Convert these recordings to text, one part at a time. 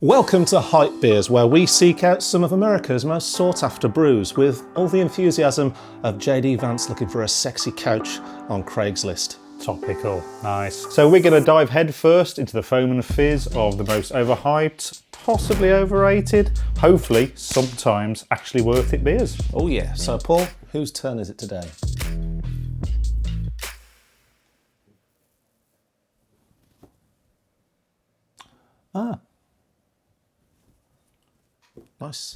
Welcome to Hype Beers, where we seek out some of America's most sought-after brews with all the enthusiasm of JD Vance looking for a sexy couch on Craigslist. Topical, nice. So we're going to dive headfirst into the foam and fizz of the most overhyped, possibly overrated, hopefully sometimes actually worth it beers. Oh yeah, so Paul, whose turn is it today? Nice.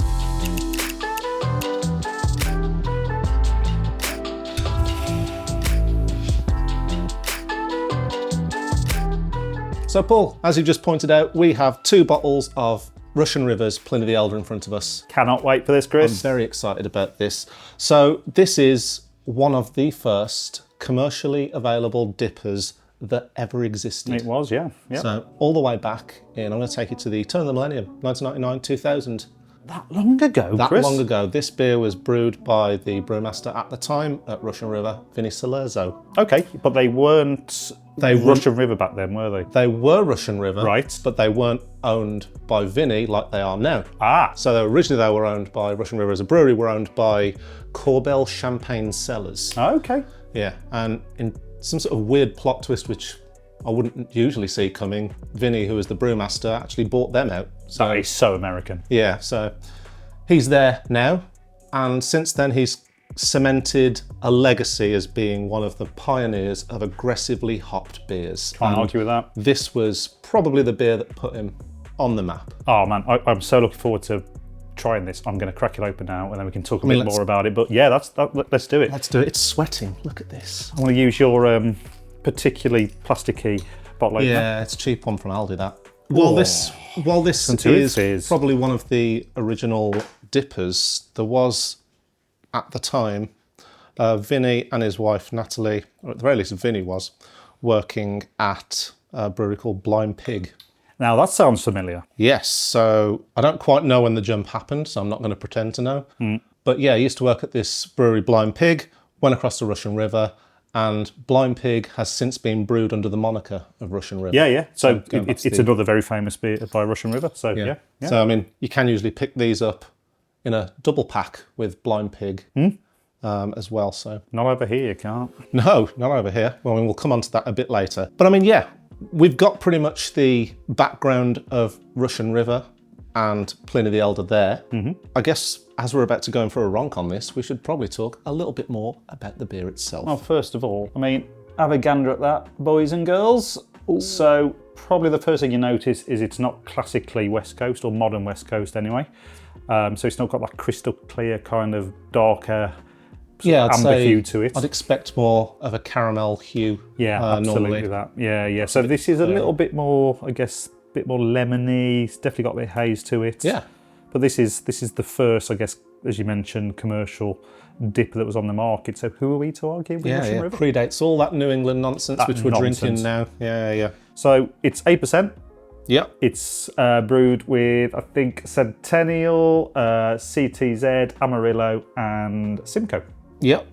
So Paul, as you just pointed out, we have 2 bottles of Russian River's Pliny the Elder in front of us. Cannot wait for this, Chris. I'm very excited about this. So this is one of the first commercially available dippers that ever existed. It was, yeah. Yep. So all the way back in, I'm going to take you to the turn of the millennium, 1999, 2000. That long ago, That Chris? long ago. This beer was brewed by the brewmaster at the time at Russian River, Vinny Salerzo. Okay, but they weren't Russian River back then, were they? They were Russian River, Right. but they weren't owned by Vinny like they are now. Ah, So originally they were owned by Russian River as a brewery, were owned by Corbel Champagne Cellars. okay. Yeah, and in some sort of weird plot twist, which I wouldn't usually see coming, Vinny, who was the brewmaster, actually bought them out. So That is so American. yeah, so he's there now, and since then he's cemented a legacy as being one of the pioneers of aggressively hopped beers. Can't And argue with that. this was probably the beer that put him on the map. Oh man, I'm so looking forward to trying this. I'm going to crack it open now and then we can talk a bit let's- more about it. But yeah, let's do it. Let's do it. It's sweating. Look at this. I'm going to use your particularly plasticky bottle opener. Yeah, it's a cheap one from Aldi, that. While this to is it is. probably one of the original dippers, there was, at the time, Vinny and his wife Natalie, or at the very least Vinny was, working at a brewery called Blind Pig. Now that sounds familiar. Yes, so I don't quite know when the jump happened, so I'm not going to pretend to know. But yeah, I used to work at this brewery Blind Pig, went across the Russian River, and Blind Pig has since been brewed under the moniker of Russian River. Yeah. So going back it's to another very famous beer by Russian River. So yeah. So I mean, you can usually pick these up in a double pack with Blind Pig as well. So Not over here, you can't. no, not over here. Well, I mean, we'll come on to that a bit later. But I mean, yeah, we've got pretty much the background of Russian River and Pliny the Elder there. I guess as we're about to go in for a ronk on this, we should probably talk a little bit more about the beer itself. Well, first of all, I mean, have a gander at that, boys and girls. So probably the first thing you notice is it's not classically West Coast, or modern West Coast anyway. So it's not got that crystal clear kind of darker yeah, I'd amber say hue to it. I'd expect more of a caramel hue. Yeah, absolutely normally. that. Yeah. So this is a little bit more, I guess, a bit more lemony. It's definitely got a bit of haze to it. Yeah. But this is the first, I guess, as you mentioned, commercial dipper that was on the market. So who are we to argue with Russian River? Predates all that New England nonsense That which we're nonsense. drinking now. Yeah. So it's 8%. Yep. It's brewed with, I think, Centennial, CTZ, Amarillo, and Simcoe. Yep.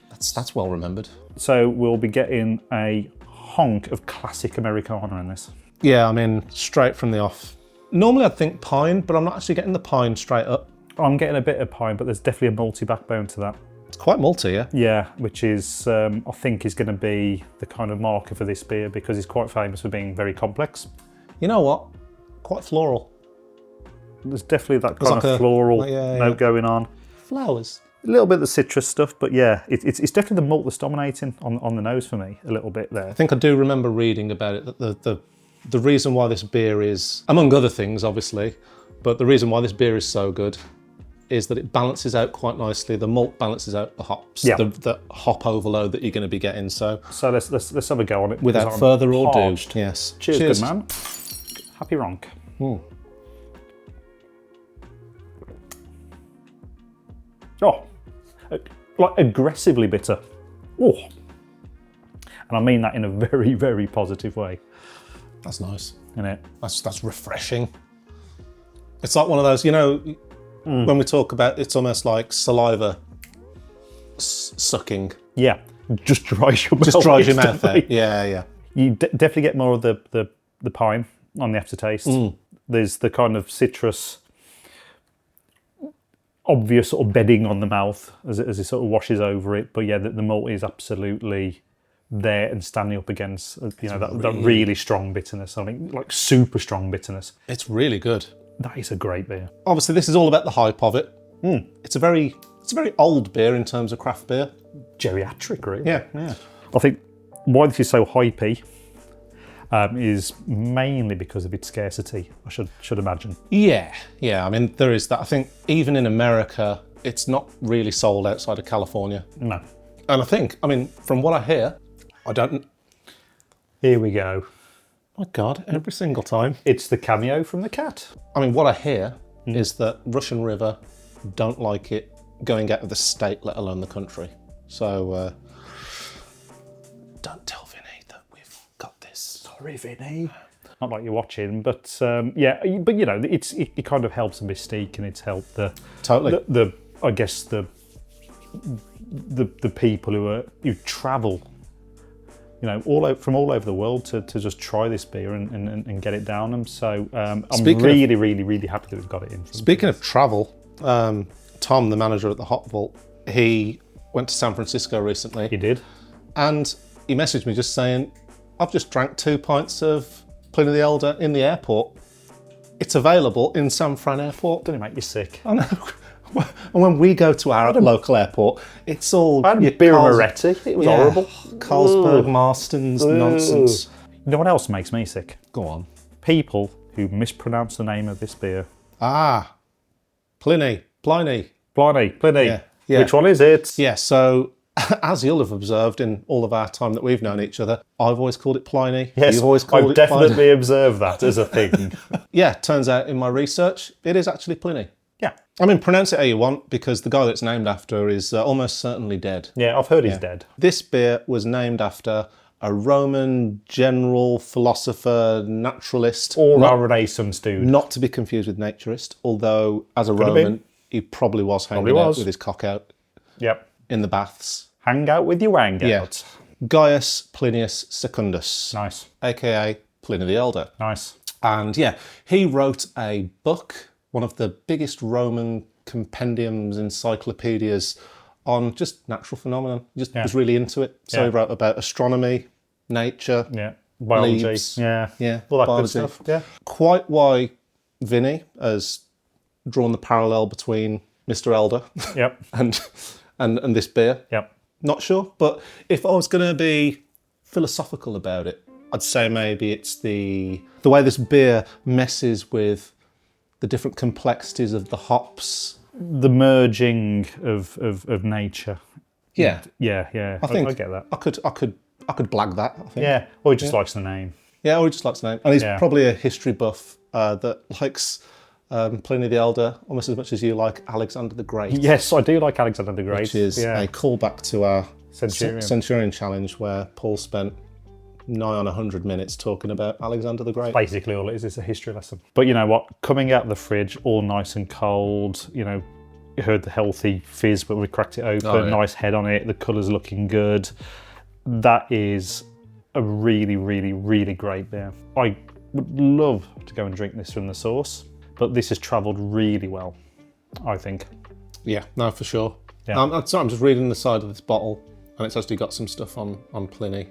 That's well remembered. So we'll be getting a honk of classic Americana in this. Yeah, I mean, straight from the off. Normally I'd think pine, but I'm not actually getting the pine straight up. I'm getting a bit of pine, but there's definitely a malty backbone to that. It's quite malty, yeah? Yeah, which is, I think, is going to be the kind of marker for this beer because it's quite famous for being very complex. You know what? Quite floral. There's definitely that kind like of a- floral yeah. note going on. Flowers. A little bit of the citrus stuff, but yeah, it's definitely the malt that's dominating on the nose for me a little bit there. I think I do remember reading about it, that the reason why this beer is, among other things obviously, but the reason why this beer is so good is that it balances out quite nicely. The malt balances out the hops, Yeah. the hop overload that you're going to be getting. So So let's have a go on it. without because I'm further ado, parched. yes. Cheers, good man. Happy ronk. Oh, like aggressively bitter. Oh, and I mean that in a very, very positive way. That's nice. Isn't it? That's refreshing. It's like one of those, you know, when we talk about, it's almost like saliva sucking. Yeah, just dries your mouth. Just dries your mouth out. instantly. Yeah. You definitely get more of the pine on the aftertaste. There's the kind of citrus, obvious sort of bedding on the mouth as it sort of washes over it. But yeah, the malt is absolutely there and standing up against that really strong bitterness. I mean, like super strong bitterness. It's really good. That is a great beer. Obviously, this is all about the hype of it. It's a very old beer in terms of craft beer. Geriatric, really. Yeah. I think why this is so hypey is mainly because of its scarcity, I should imagine. Yeah. I mean, there is that. I think even in America, it's not really sold outside of California. No. And I think, I mean, from what I hear, I don't... Here we go. My God, every single time. It's the cameo from the cat. I mean, what I hear is that Russian River don't like it going out of the state, let alone the country. So, don't tell Vinny that we've got this. Sorry, Vinny. Not like you're watching, but yeah, but you know, it kind of helps the mystique, and it's helped the I guess the people who travel, you know, from all over the world to just try this beer and get it down them. So I'm really happy that we've got it in. Speaking of travel, Tom, the manager at the Hop Vault, he went to San Francisco recently. He did. And he messaged me just saying, I've just drank 2 pints of Pliny the Elder in the airport. It's available in San Fran Airport. Doesn't it make you sick? I know. And when we go to our local airport, it's all... I had a beer and Moretti. It was horrible. Carlsberg, Marston's nonsense. You know what else makes me sick? Go on. People who mispronounce the name of this beer. Ah, Pliny. Pliny. Yeah. Which one is it? Yeah, so as you'll have observed in all of our time that we've known each other, I've always called it Pliny. Yes, You've always called I've it definitely Pliny. observed that as a thing. Yeah, turns out in my research, it is actually Pliny. Yeah. I mean, pronounce it how you want, because the guy that's named after is almost certainly dead. Yeah, I've heard he's dead. This beer was named after a Roman general, philosopher, naturalist. Or a Renaissance dude. Not to be confused with naturist, although as a Roman, he probably was hanging out with his cock out. Yep. In the baths. Hang out with your hang out. Yeah. Gaius Plinius Secundus. Nice. AKA Pliny the Elder. Nice. And yeah, he wrote a book, one of the biggest Roman compendiums, encyclopedias on just natural phenomenon. He just was really into it. So he wrote about astronomy, nature, biology, leaves, all that biology. good stuff. Yeah. Quite why Vinny has drawn the parallel between Mr. Elder and this beer. Yep. Not sure, but if I was going to be philosophical about it, I'd say maybe it's the way this beer messes with the different complexities of the hops. The merging of nature. Yeah. Yeah. I think I get that. I could blag that, I think. Yeah. Or he just likes the name. Yeah, or he just likes the name. And he's probably a history buff that likes Pliny the Elder almost as much as you like Alexander the Great. Yes, I do like Alexander the Great. Which is a callback to our Centurion challenge, where Paul spent nigh on 100 minutes talking about Alexander the Great. Basically all it is a history lesson. But you know what? Coming out of the fridge, all nice and cold, you know, you heard the healthy fizz, but we cracked it open, nice head on it, the colour's looking good. That is a really, really, really great beer. I would love to go and drink this from the source, but this has travelled really well, I think. Yeah, no, for sure. Yeah. I'm just reading the side of this bottle, and it's actually got some stuff on Pliny.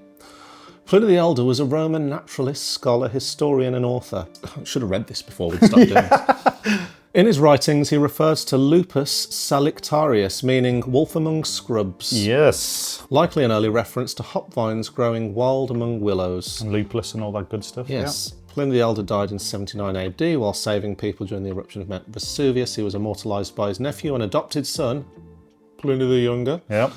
Pliny the Elder was a Roman naturalist, scholar, historian, and author. I should have read this before we started doing this. In his writings, he refers to lupus salictarius, meaning wolf among scrubs. Yes. Likely an early reference to hop vines growing wild among willows. And lupulus and all that good stuff. Yes. Yeah. Pliny the Elder died in 79 AD while saving people during the eruption of Mount Vesuvius. He was immortalised by his nephew and adopted son, Pliny the Younger. Yep.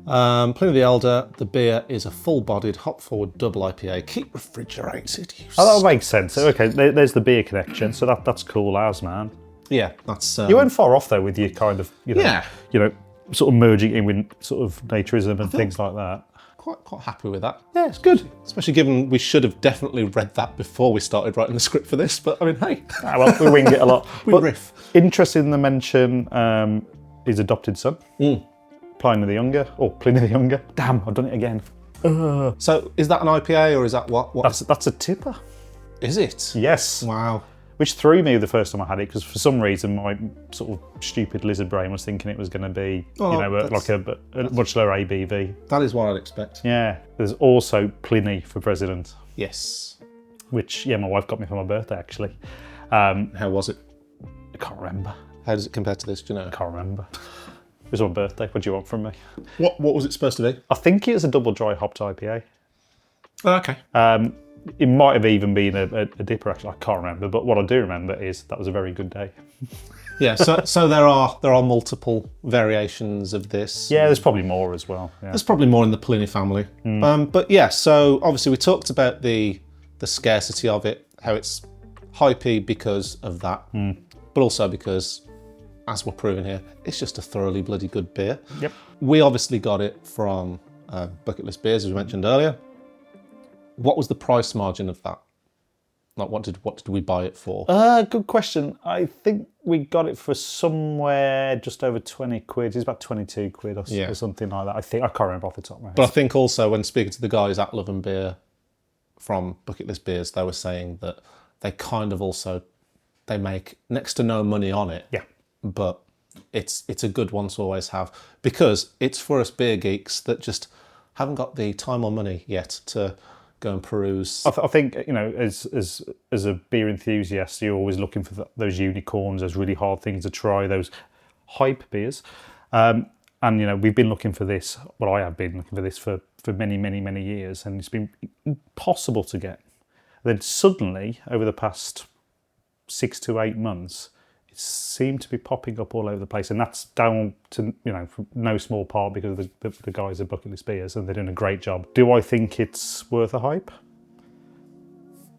Pliny the Elder, the beer is a full-bodied, hop-forward double IPA. Keep refrigerated. Oh, that makes sense. Okay, there's the beer connection, so that's cool as, man. Yeah, that's... You weren't far off, though, with your kind of, you know, sort of merging in with sort of naturism and things like that. Quite happy with that. Yeah, it's good. Especially given we should have definitely read that before we started writing the script for this, but I mean, hey. Well, we wing it a lot. We riff. Interesting to mention his adopted son. Pliny the Younger. Damn, I've done it again. So is that an IPA or is that what? That's a tipper. Is it? Yes. Wow. which threw me the first time I had it, because for some reason my sort of stupid lizard brain was thinking it was going to be, like a much lower ABV. That is what I'd expect. Yeah. There's also Pliny for president. Yes. Which, my wife got me for my birthday, actually. How was it? I can't remember. How does it compare to this, do you know? I can't remember. It was my birthday. What do you want from me? What was it supposed to be? I think it was a double dry hopped IPA. Oh, okay. It might have even been a dipper, actually. I can't remember. But what I do remember is that was a very good day. Yeah, so there are multiple variations of this. Yeah, there's probably more as well. Yeah. There's probably more in the Pliny family. But yeah, so obviously we talked about the scarcity of it, how it's hypey because of that, but also because, as we're proving here, it's just a thoroughly bloody good beer. Yep. We obviously got it from Bucket List Beers, as we mentioned earlier. What was the price margin of that? Like, what did we buy it for? Good question. I think we got it for somewhere just over 20 quid. It's about 22 quid or something like that. I can't remember off the top of my head. But I think also when speaking to the guys at Love and Beer from Bucket List Beers, they were saying that they kind of also, they make next to no money on it. Yeah. But it's a good one to always have, because it's for us beer geeks that just haven't got the time or money yet to go and peruse. I think, as a beer enthusiast, you're always looking for those unicorns, those really hard things to try, those hype beers. And, we've been looking for this, well, I have been looking for this for many, many, many years, and it's been impossible to get. Then suddenly, over the past 6 to 8 months, it seemed to be popping up all over the place, and that's down to, for no small part because of the guys at Bucket List Beers, and they're doing a great job. Do I think it's worth a hype?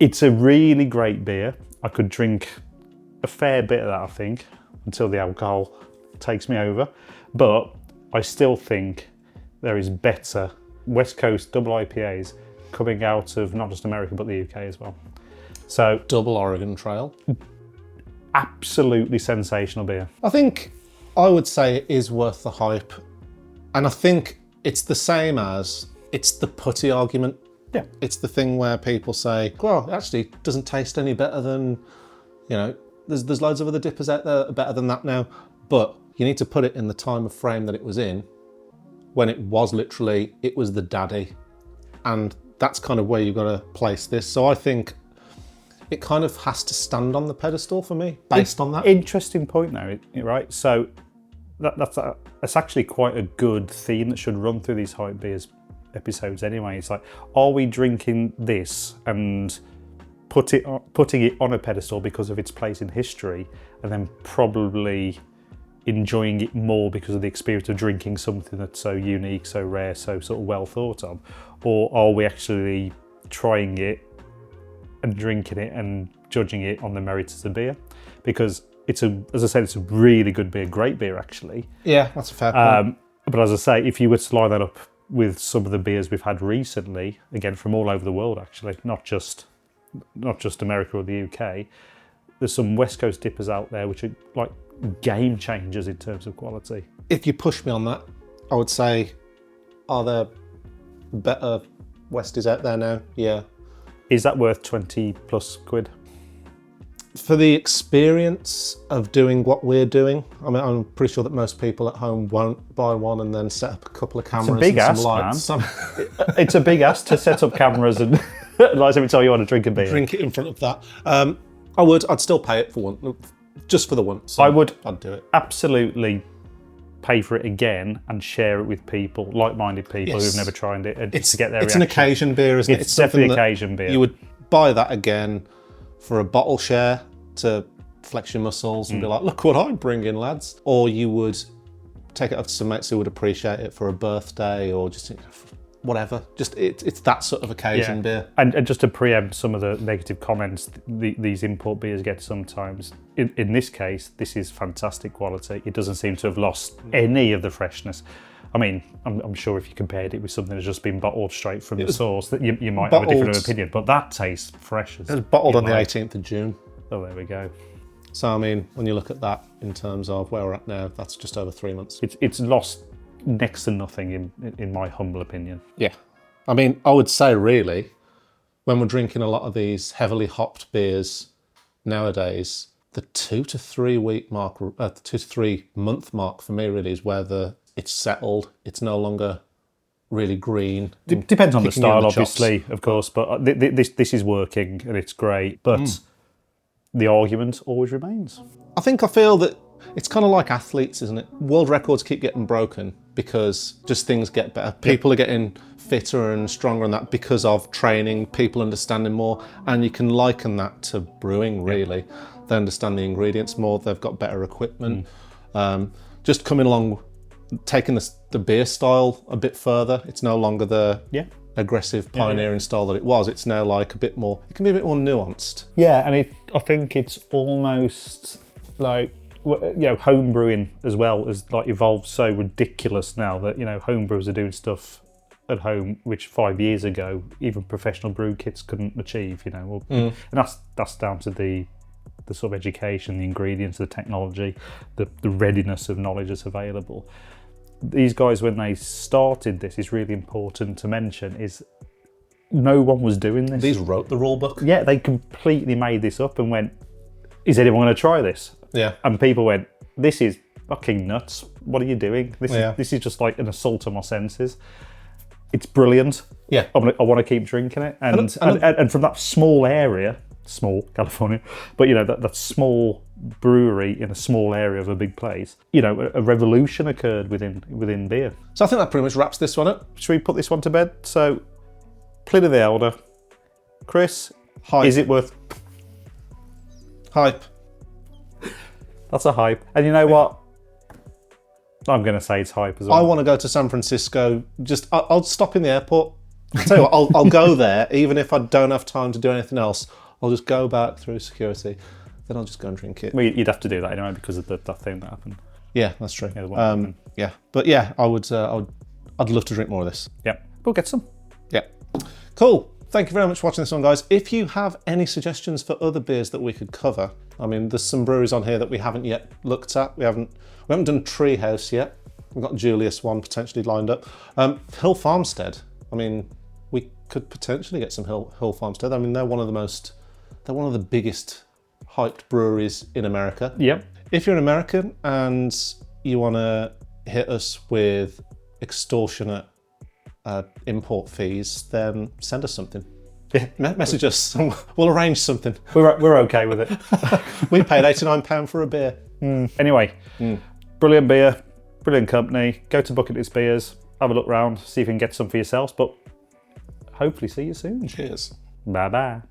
It's a really great beer. I could drink a fair bit of that, I think, until the alcohol takes me over, but I still think there is better West Coast double IPAs coming out of not just America but the UK as well. So Double Oregon Trail. Absolutely sensational beer. I think I would say it is worth the hype. And I think it's the same as, it's the putty argument. Yeah. It's the thing where people say, well, it actually doesn't taste any better than, there's loads of other dippers out there that are better than that now. But you need to put it in the time of frame that it was in, when it was the daddy. And that's kind of where you've got to place this. So I think it kind of has to stand on the pedestal for me, based on that. Interesting point though, right? So that's actually quite a good theme that should run through these hype beers episodes anyway. It's like, are we drinking this and putting it on a pedestal because of its place in history, and then probably enjoying it more because of the experience of drinking something that's so unique, so rare, so sort of well thought of? Or are we actually trying it and drinking it and judging it on the merits of the beer? Because as I said, it's a really good beer, great beer actually. Yeah, that's a fair point. But as I say, if you were to line that up with some of the beers we've had recently, again from all over the world actually, not just America or the UK, there's some West Coast dippers out there which are like game changers in terms of quality. If you push me on that, I would say, are there better Westies out there now? Yeah. Is that worth 20 plus quid? For the experience of doing what we're doing, I mean, I'm pretty sure that most people at home won't buy one and then set up a couple of cameras and some lights. Man. It's a big ask to set up cameras and lights every time you want to drink a beer. Drink it in front of that. I'd still pay it for one, just for the one. So I'd do it. Absolutely pay for it again and share it with people, like-minded people who've never tried it, and to get their reaction. It's an occasion beer, isn't it? It's definitely an occasion beer. You would buy that again for a bottle share to flex your muscles and be like, look what I'm bringing, lads. Or you would take it up to some mates who would appreciate it for a birthday or just whatever. Just it's that sort of occasion beer. And just to preempt some of the negative comments these import beers get sometimes, in this case, this is fantastic quality. It doesn't seem to have lost any of the freshness. I mean, I'm sure if you compared it with something that's just been bottled straight from the source, that you might have a different opinion, but that tastes fresh. It was bottled on the 18th of June. Oh, there we go. So, I mean, when you look at that in terms of where we're at now, that's just over 3 months. It's lost next to nothing in my humble opinion. Yeah. I mean, I would say really, when we're drinking a lot of these heavily hopped beers nowadays, the 2 to 3 week mark, 2 to 3 month mark for me really is where it's settled. It's no longer really green. Depends on the kicking you in style, the chops. obviously, of course, but this is working and it's great. But the argument always remains. I feel that it's kind of like athletes, isn't it? World records keep getting broken because just things get better. People are getting fitter and stronger and that because of training, people understanding more, and you can liken that to brewing really. They understand the ingredients more, they've got better equipment. Just coming along, taking the beer style a bit further. It's no longer the aggressive pioneering style that it was. It's now like a bit more, it can be a bit more nuanced. Yeah, and I think it's almost like, you know, home brewing as well has like evolved so ridiculous now that, you know, home brewers are doing stuff at home which 5 years ago even professional brew kits couldn't achieve, you know. And that's down to the sort of education, the ingredients, the technology, the readiness of knowledge that's available. These guys, when they started this, is really important to mention, is no one was doing this. These wrote the rule book. Yeah, they completely made this up and went, is anyone going to try this? Yeah. And people went, this is fucking nuts. What are you doing? This is just like an assault on my senses. It's brilliant. Yeah. I want to keep drinking it. And from that small area, small California, but you know, that small brewery in a small area of a big place, you know, a revolution occurred within beer. So I think that pretty much wraps this one up. Should we put this one to bed? So, Pliny the Elder. Chris, Hype. Is it worth... Hype. That's a hype. And you know what? I'm going to say it's hype as well. I want to go to San Francisco. I'll stop in the airport. I'll tell you what, I'll go there, even if I don't have time to do anything else. I'll just go back through security. Then I'll just go and drink it. Well, you'd have to do that anyway because of that thing that happened. Yeah, that's true. Yeah, But yeah, I'd love to drink more of this. Yeah, we'll get some. Yeah. Cool. Thank you very much for watching this one, guys. If you have any suggestions for other beers that we could cover, I mean, there's some breweries on here that we haven't yet looked at. We haven't done Treehouse yet. We've got Julius one potentially lined up. Hill Farmstead. I mean, we could potentially get some Hill Farmstead. I mean, they're one of the biggest hyped breweries in America. Yep. If you're an American and you want to hit us with extortionate import fees, then send us something. Yeah, message us. We'll arrange something. We're okay with it. We paid £89 for a beer. Anyway, brilliant beer, brilliant company. Go to Bucket List Beers, have a look round, see if you can get some for yourselves. But hopefully see you soon. Cheers. Bye bye.